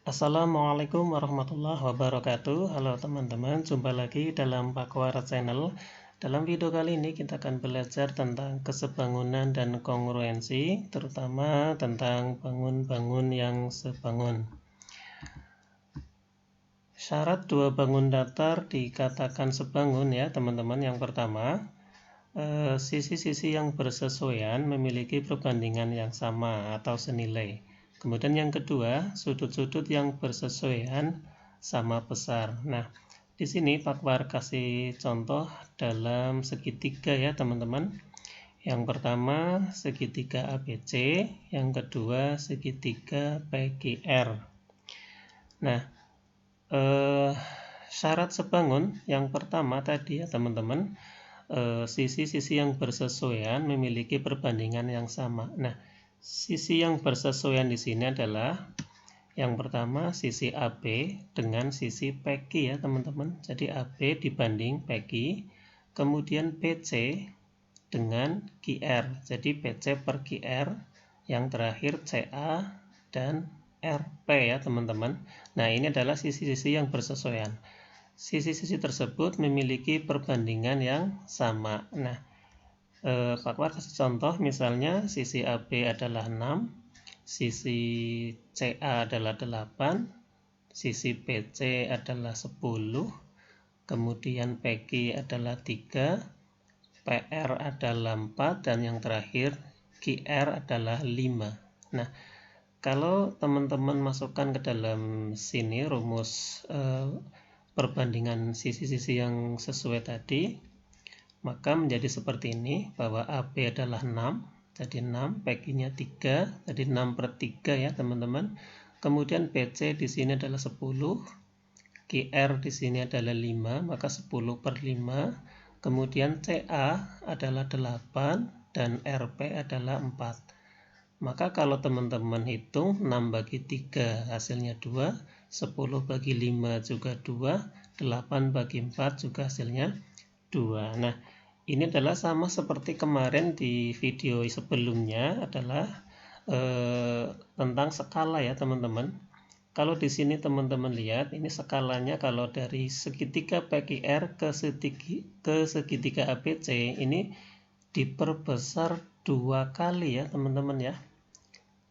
Assalamualaikum warahmatullahi wabarakatuh. Halo teman-teman, jumpa lagi dalam Pakwar Channel. Dalam video kali ini kita akan belajar tentang kesebangunan dan kongruensi, terutama tentang bangun-bangun yang sebangun. Syarat dua bangun datar dikatakan sebangun ya teman-teman. Yang pertama, sisi-sisi yang bersesuaian memiliki perbandingan yang sama atau senilai. Kemudian yang kedua, sudut-sudut yang bersesuaian sama besar. Nah, di sini Pakwar kasih contoh dalam segitiga ya teman-teman. Yang pertama segitiga ABC, yang kedua segitiga PQR. Nah, syarat sebangun yang pertama tadi ya teman-teman, sisi-sisi yang bersesuaian memiliki perbandingan yang sama. Nah, sisi yang bersesuaian di sini adalah yang pertama sisi AB dengan sisi PQ ya teman-teman. Jadi AB dibanding PQ, kemudian PC dengan QR. Jadi PC per QR, yang terakhir CA dan RP ya teman-teman. Nah, ini adalah sisi-sisi yang bersesuaian. Sisi-sisi tersebut memiliki perbandingan yang sama. Nah, Pakwar kasih contoh, misalnya sisi AB adalah 6, sisi CA adalah 8, sisi PC adalah 10, kemudian PQ adalah 3, PR adalah 4, dan yang terakhir QR adalah 5. Nah, kalau teman-teman masukkan ke dalam sini rumus perbandingan sisi-sisi yang sesuai tadi, maka menjadi seperti ini, bahwa AB adalah 6, jadi 6, PQ-nya 3, jadi 6 per 3 ya teman-teman. Kemudian PC di sini adalah 10, QR di sini adalah 5, maka 10 per 5. Kemudian CA adalah 8 dan RP adalah 4. Maka kalau teman-teman hitung 6 bagi 3 hasilnya 2, 10 bagi 5 juga 2, 8 bagi 4 juga hasilnya 2. Nah, ini adalah sama seperti kemarin di video sebelumnya, adalah tentang skala ya teman-teman. Kalau di sini teman-teman lihat, ini skalanya kalau dari segitiga PQR ke segitiga ABC ini diperbesar 2 kali ya teman-teman ya.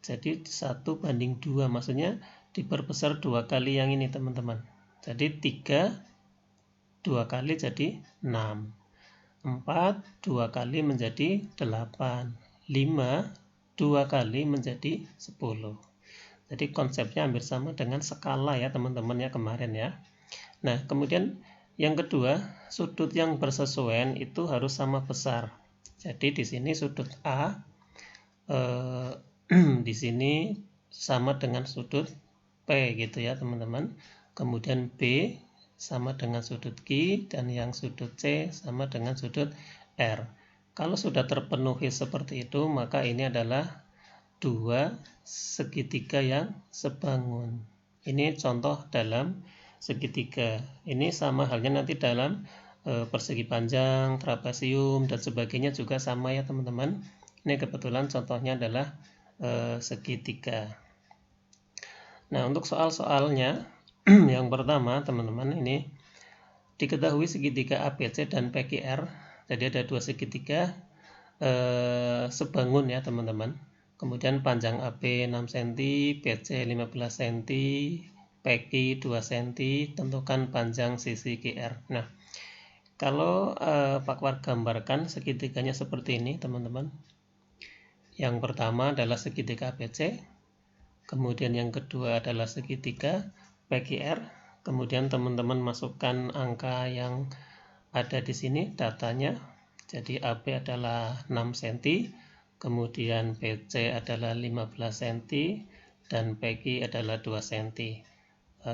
Jadi 1 banding 2, maksudnya diperbesar 2 kali yang ini teman-teman. Jadi 3 2 kali jadi 6, 4 2 kali menjadi 8, 5 2 kali menjadi 10. Jadi konsepnya hampir sama dengan skala ya teman-teman ya kemarin ya. Nah, kemudian yang kedua, sudut yang bersesuaian itu harus sama besar. Jadi di sini sudut A di sini sama dengan sudut P gitu ya teman-teman. Kemudian B sama dengan sudut Q, dan yang sudut C sama dengan sudut R. Kalau sudah terpenuhi seperti itu, maka ini adalah dua segitiga yang sebangun. Ini contoh dalam segitiga. Ini sama halnya nanti dalam persegi panjang, trapesium, dan sebagainya juga sama ya teman-teman. Ini kebetulan contohnya adalah segitiga. Nah, untuk soal-soalnya yang pertama teman-teman, ini diketahui segitiga ABC dan PQR, jadi ada dua segitiga sebangun ya teman-teman. Kemudian panjang AB 6 cm, BC 15 cm, PQ 2 cm, tentukan panjang sisi QR. Nah, kalau Pakwar gambarkan segitiganya seperti ini teman-teman. Yang pertama adalah segitiga ABC, kemudian yang kedua adalah segitiga PQR, kemudian teman-teman masukkan angka yang ada di sini datanya. Jadi AB adalah 6 cm, kemudian BC adalah 15 cm, dan PQ adalah 2 cm.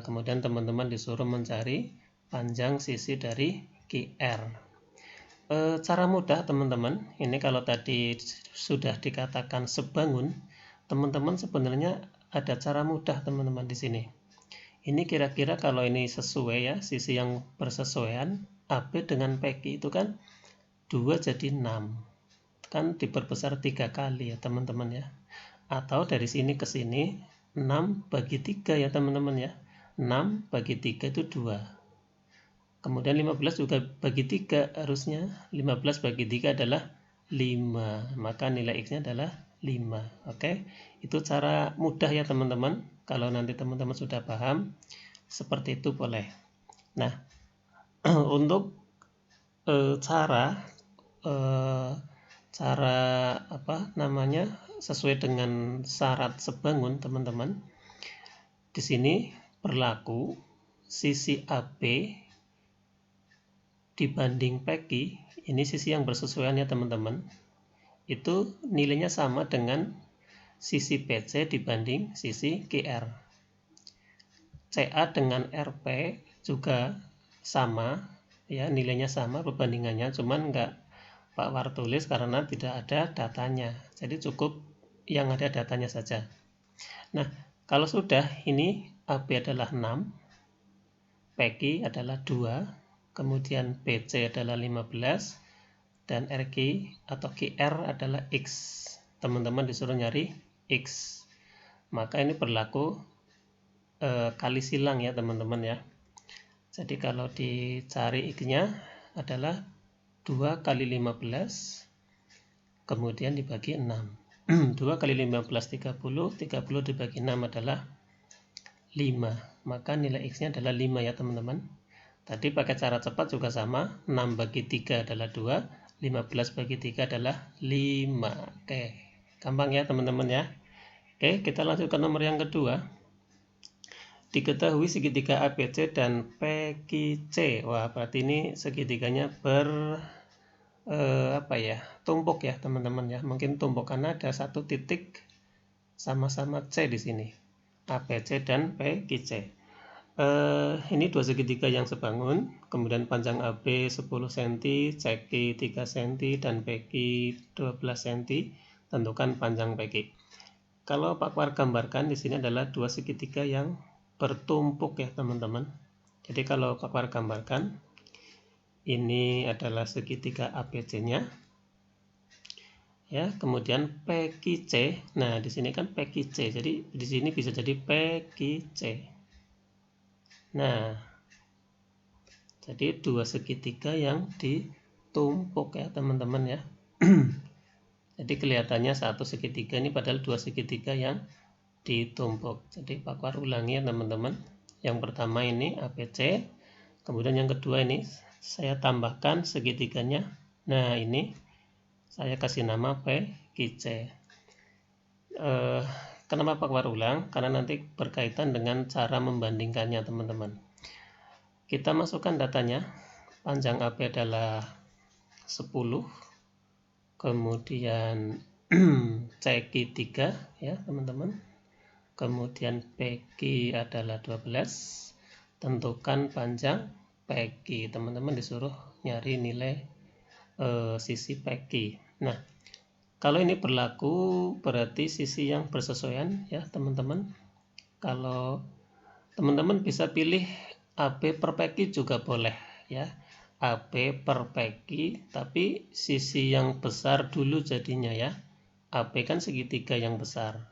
Kemudian teman-teman disuruh mencari panjang sisi dari QR. Cara mudah teman-teman, ini kalau tadi sudah dikatakan sebangun, teman-teman sebenarnya ada cara mudah teman-teman di sini. Ini kira-kira kalau ini sesuai ya, sisi yang bersesuaian AB dengan PQ itu kan 2 jadi 6, kan diperbesar 3 kali ya teman-teman ya. Atau dari sini ke sini 6 bagi 3 ya teman-teman ya. 6 bagi 3 itu 2. Kemudian 15 juga bagi 3 harusnya. 15 bagi 3 adalah 5. Maka nilai X-nya adalah 5. Oke, itu cara mudah ya teman-teman. Kalau nanti teman-teman sudah paham, seperti itu boleh. Nah, untuk cara sesuai dengan syarat sebangun teman-teman. Di sini berlaku sisi AB dibanding PQ, ini sisi yang bersesuaian ya teman-teman. Itu nilainya sama dengan sisi BC dibanding sisi GR. CA dengan RP juga sama ya, nilainya sama perbandingannya, cuman enggak Pak War tulis karena tidak ada datanya, jadi cukup yang ada datanya saja. Nah, kalau sudah ini AB adalah 6, PQ adalah 2, kemudian BC adalah 15, dan RQ atau GR adalah X. Teman-teman disuruh nyari X. Maka ini berlaku kali silang ya teman-teman ya. Jadi kalau dicari X-nya adalah 2 kali 15 kemudian dibagi 6. 2 kali 15 30, 30 dibagi 6 adalah 5. Maka nilai X-nya adalah 5 ya teman-teman. Tadi pakai cara cepat juga sama, 6 bagi 3 adalah 2, 15 bagi 3 adalah 5. Oke, gampang ya teman-teman ya. Oke, kita lanjut ke nomor yang kedua. Diketahui segitiga ABC dan PQC. Wah, berarti ini segitiganya tumpuk ya teman-teman ya. Mungkin tumpuk karena ada satu titik sama-sama C di sini. ABC dan PQC. Ini dua segitiga yang sebangun, kemudian panjang AB 10 cm, CQ 3 cm, dan PQ 12 cm. Tentukan panjang PQ. Kalau Pak War gambarkan di sini adalah dua segitiga yang bertumpuk ya teman-teman. Jadi kalau Pak War gambarkan, ini adalah segitiga ABC-nya. Ya, kemudian PQC. Nah, di sini kan PQC. Jadi di sini bisa jadi PQC. Nah, jadi dua segitiga yang ditumpuk ya teman-teman ya. Jadi kelihatannya satu segitiga ini padahal dua segitiga yang ditumpuk. Jadi Pak War ulangi ya teman-teman. Yang pertama ini ABC, kemudian yang kedua ini saya tambahkan segitiganya. Nah, ini saya kasih nama PQC. Kenapa Pak War ulang? Karena nanti berkaitan dengan cara membandingkannya teman-teman. Kita masukkan datanya. Panjang AB adalah 10, kemudian CQ 3 ya teman-teman, kemudian PQ adalah 12. Tentukan panjang PQ. Teman-teman disuruh nyari nilai sisi PQ. Nah, kalau ini berlaku berarti sisi yang bersesuaian ya teman-teman. Kalau teman-teman bisa pilih AB per PQ juga boleh ya. AB per PQ, tapi sisi yang besar dulu jadinya ya. AB kan segitiga yang besar.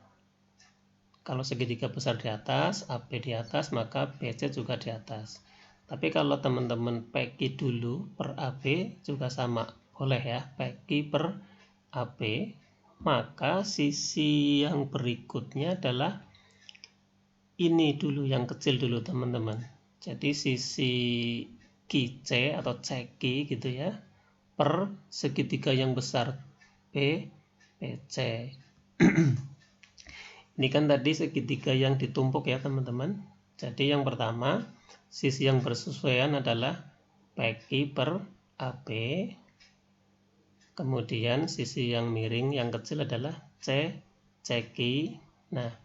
Kalau segitiga besar di atas, AB di atas, maka BC juga di atas. Tapi kalau teman-teman PQ dulu per AB juga sama, boleh ya, PQ per AB, maka sisi yang berikutnya adalah ini dulu, yang kecil dulu teman-teman. Jadi sisi QC atau CQ gitu ya, per segitiga yang besar BC. Ini kan tadi segitiga yang ditumpuk ya teman-teman. Jadi yang pertama, sisi yang bersesuaian adalah PQ per AB. Kemudian sisi yang miring yang kecil adalah CQ. Nah,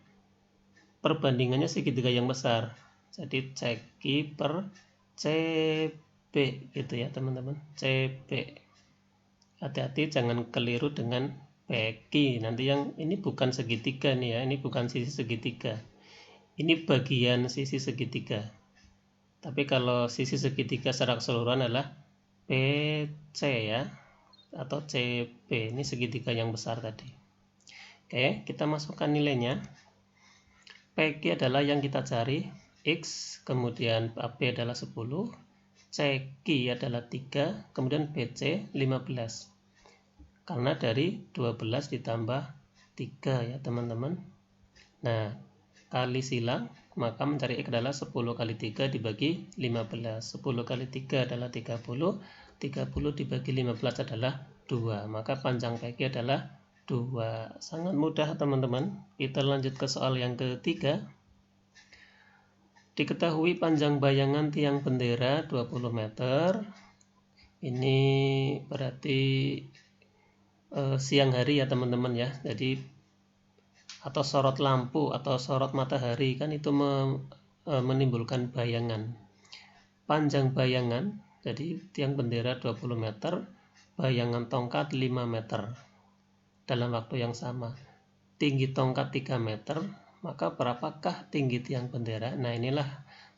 perbandingannya segitiga yang besar. Jadi CQ per CB gitu ya teman-teman. CB. Hati-hati jangan keliru dengan PQ. Nanti yang ini bukan segitiga nih ya, ini bukan sisi segitiga. Ini bagian sisi segitiga. Tapi kalau sisi segitiga secara keseluruhan adalah PC ya, atau CB. Ini segitiga yang besar tadi. Oke, kita masukkan nilainya. PQ adalah yang kita cari, X, kemudian AB adalah 10, CQ adalah 3, kemudian BC 15. Karena dari 12 ditambah 3 ya teman-teman. Nah, kali silang, maka mencari X adalah 10 kali 3 dibagi 15. 10 kali 3 adalah 30, 30 dibagi 15 adalah 2. Maka panjang PQ adalah 2. Sangat mudah teman-teman. Kita lanjut ke soal yang ketiga. Diketahui panjang bayangan tiang bendera 20 meter. Ini berarti siang hari ya teman-teman ya. Jadi atau sorot lampu atau sorot matahari kan itu menimbulkan bayangan. Panjang bayangan, jadi tiang bendera 20 meter, bayangan tongkat 5 meter dalam waktu yang sama. Tinggi tongkat 3 meter, maka berapakah tinggi tiang bendera? Nah, inilah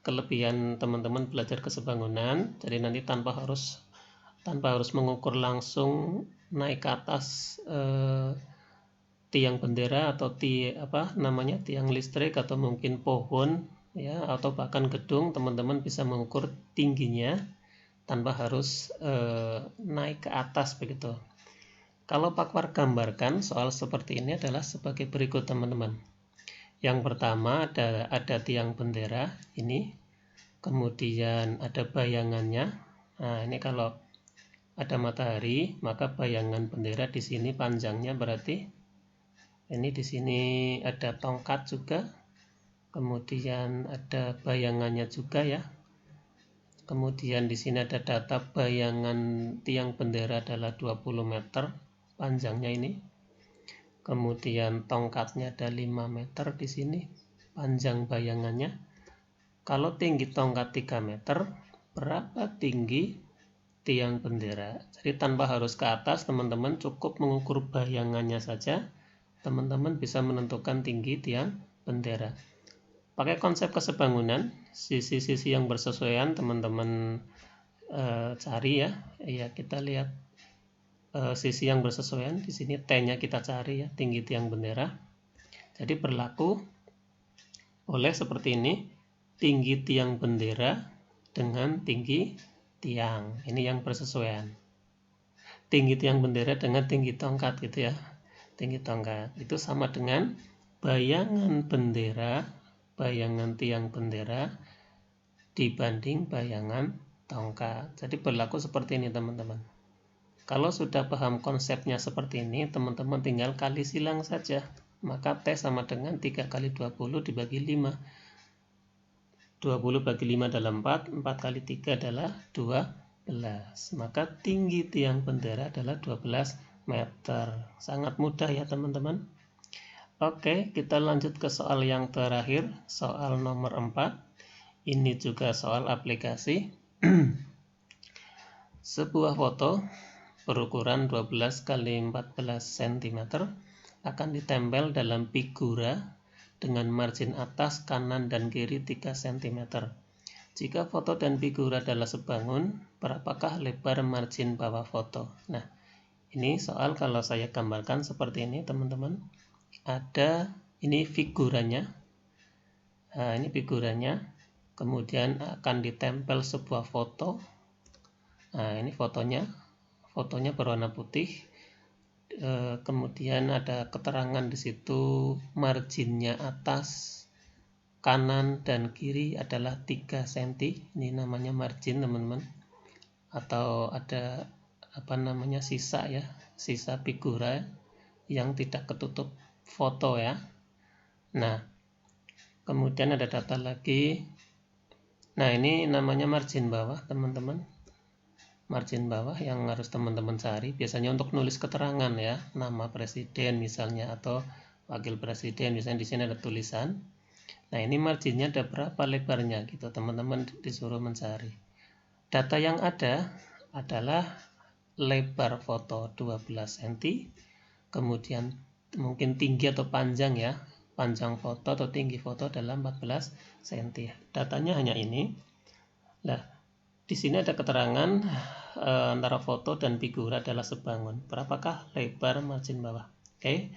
kelebihan teman-teman belajar kesebangunan. Jadi nanti tanpa harus mengukur langsung naik ke atas tiang bendera atau tiang listrik atau mungkin pohon ya, atau bahkan gedung, teman-teman bisa mengukur tingginya tanpa harus naik ke atas begitu. Kalau Pak War gambarkan soal seperti ini adalah sebagai berikut teman-teman. Yang pertama ada tiang bendera ini, kemudian ada bayangannya. Nah, ini kalau ada matahari, maka bayangan bendera di sini panjangnya berarti ini di sini ada tongkat juga, kemudian ada bayangannya juga ya. Kemudian di sini ada data bayangan tiang bendera adalah 20 meter panjangnya ini. Kemudian tongkatnya ada 5 meter di sini panjang bayangannya. Kalau tinggi tongkat 3 meter, berapa tinggi tiang bendera? Jadi tanpa harus ke atas, teman-teman cukup mengukur bayangannya saja. Teman-teman bisa menentukan tinggi tiang bendera. Pakai konsep kesebangunan, sisi-sisi yang bersesuaian teman-teman cari ya. Ya, kita lihat sisi yang bersesuaian. Di sini T-nya kita cari ya, tinggi tiang bendera. Jadi berlaku oleh seperti ini, tinggi tiang bendera dengan tinggi tiang. Ini yang bersesuaian. Tinggi tiang bendera dengan tinggi tongkat gitu ya. Tinggi tongkat itu sama dengan bayangan bendera, bayangan tiang bendera dibanding bayangan tongkat. Jadi berlaku seperti ini teman-teman. Kalau sudah paham konsepnya seperti ini, teman-teman tinggal kali silang saja. Maka T sama dengan 3 kali 20 dibagi 5. 20 bagi 5 adalah 4, 4 kali 3 adalah 12. Maka tinggi tiang bendera adalah 12 meter. Sangat mudah ya teman-teman. Oke, kita lanjut ke soal yang terakhir, soal nomor 4. Ini juga soal aplikasi. Sebuah foto berukuran 12 kali 14 cm akan ditempel dalam figura dengan margin atas, kanan, dan kiri 3 cm. Jika foto dan figura adalah sebangun, berapakah lebar margin bawah foto? Nah, ini soal kalau saya gambarkan seperti ini teman-teman. Ada ini figuranya. Nah, ini figuranya. Kemudian akan ditempel sebuah foto. Nah, ini fotonya. Fotonya berwarna putih. Kemudian ada keterangan di situ marginnya atas, kanan, dan kiri adalah 3 cm. Ini namanya margin teman-teman. Atau ada sisa ya, sisa figura yang tidak ketutup foto ya. Nah, kemudian ada data lagi. Nah, ini namanya margin bawah teman-teman. Margin bawah yang harus teman-teman cari biasanya untuk nulis keterangan ya, nama presiden misalnya atau wakil presiden, misalnya di sini ada tulisan. Nah, ini marginnya ada berapa lebarnya gitu, teman-teman disuruh mencari. Data yang ada adalah lebar foto 12 cm, kemudian mungkin tinggi atau panjang ya, panjang foto atau tinggi foto adalah 14 cm. Datanya hanya ini. Nah, di sini ada keterangan antara foto dan figura adalah sebangun. Berapakah lebar margin bawah? Oke.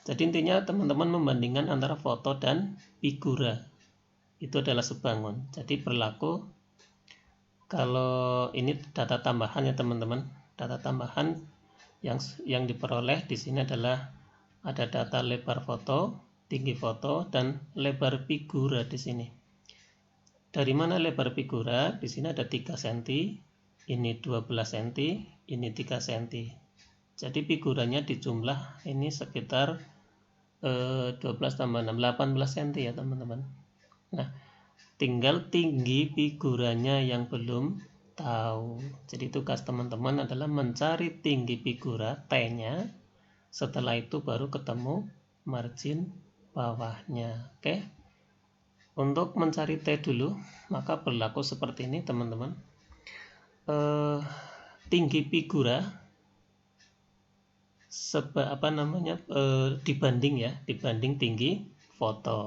Jadi intinya teman-teman membandingkan antara foto dan figura. Itu adalah sebangun. Jadi berlaku kalau ini data tambahan ya teman-teman. Data tambahan yang diperoleh di sini adalah ada data lebar foto, tinggi foto, dan lebar figura di sini. Dari mana lebar figura? Di sini ada 3 cm, ini 12 cm, ini 3 cm. Jadi figuranya dijumlah ini sekitar 12 tambah 6, 18 cm ya teman-teman. Nah, tinggal tinggi figuranya yang belum tahu. Jadi tugas teman-teman adalah mencari tinggi figura T-nya. Setelah itu baru ketemu margin bawahnya. Oke. Untuk mencari T dulu, maka berlaku seperti ini teman-teman. Tinggi figura dibanding tinggi foto.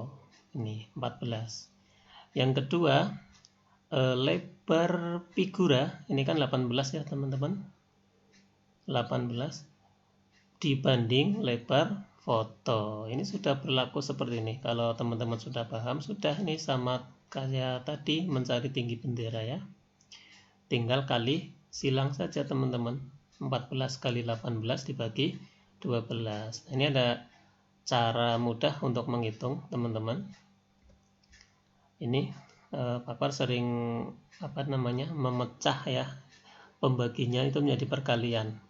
Ini 14. Yang kedua, lebar figura, ini kan 18 ya teman-teman. 18 dibanding lebar foto. Ini sudah berlaku seperti ini. Kalau teman-teman sudah paham, sudah ini sama kayak tadi mencari tinggi bendera ya. Tinggal kali silang saja teman-teman. 14 kali 18 dibagi 12. Ini ada cara mudah untuk menghitung teman-teman. Ini Papar sering memecah ya pembaginya itu menjadi perkalian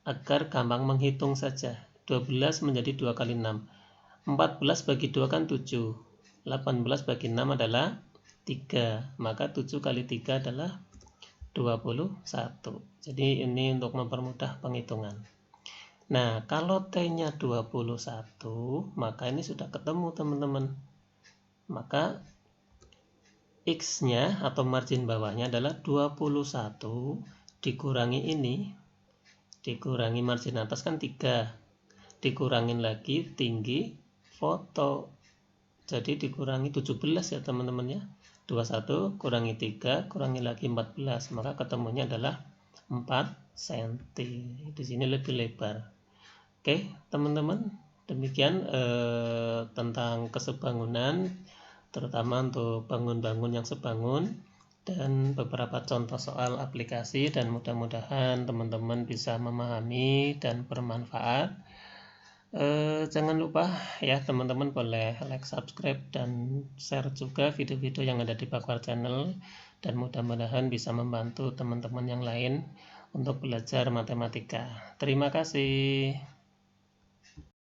agar gampang menghitung saja. 12 menjadi 2 kali 6. 14 bagi 2 kan 7. 18 bagi 6 adalah 3. Maka 7 kali 3 adalah 21. Jadi ini untuk mempermudah penghitungan. Nah, kalau T-nya 21, maka ini sudah ketemu teman-teman. Maka X-nya atau margin bawahnya adalah 21 dikurangi ini, dikurangi margin atas kan 3, dikurangin lagi tinggi foto. Jadi dikurangi 17 ya teman-teman ya. 21 kurangi 3 kurangi lagi 14, maka ketemunya adalah 4 cm. Di sini lebih lebar. Oke teman-teman, demikian tentang kesebangunan, terutama untuk bangun-bangun yang sebangun, dan beberapa contoh soal aplikasi, dan mudah-mudahan teman-teman bisa memahami dan bermanfaat. Jangan lupa ya teman-teman boleh like, subscribe, dan share juga video-video yang ada di Papar Channel, dan mudah-mudahan bisa membantu teman-teman yang lain untuk belajar matematika. Terima kasih.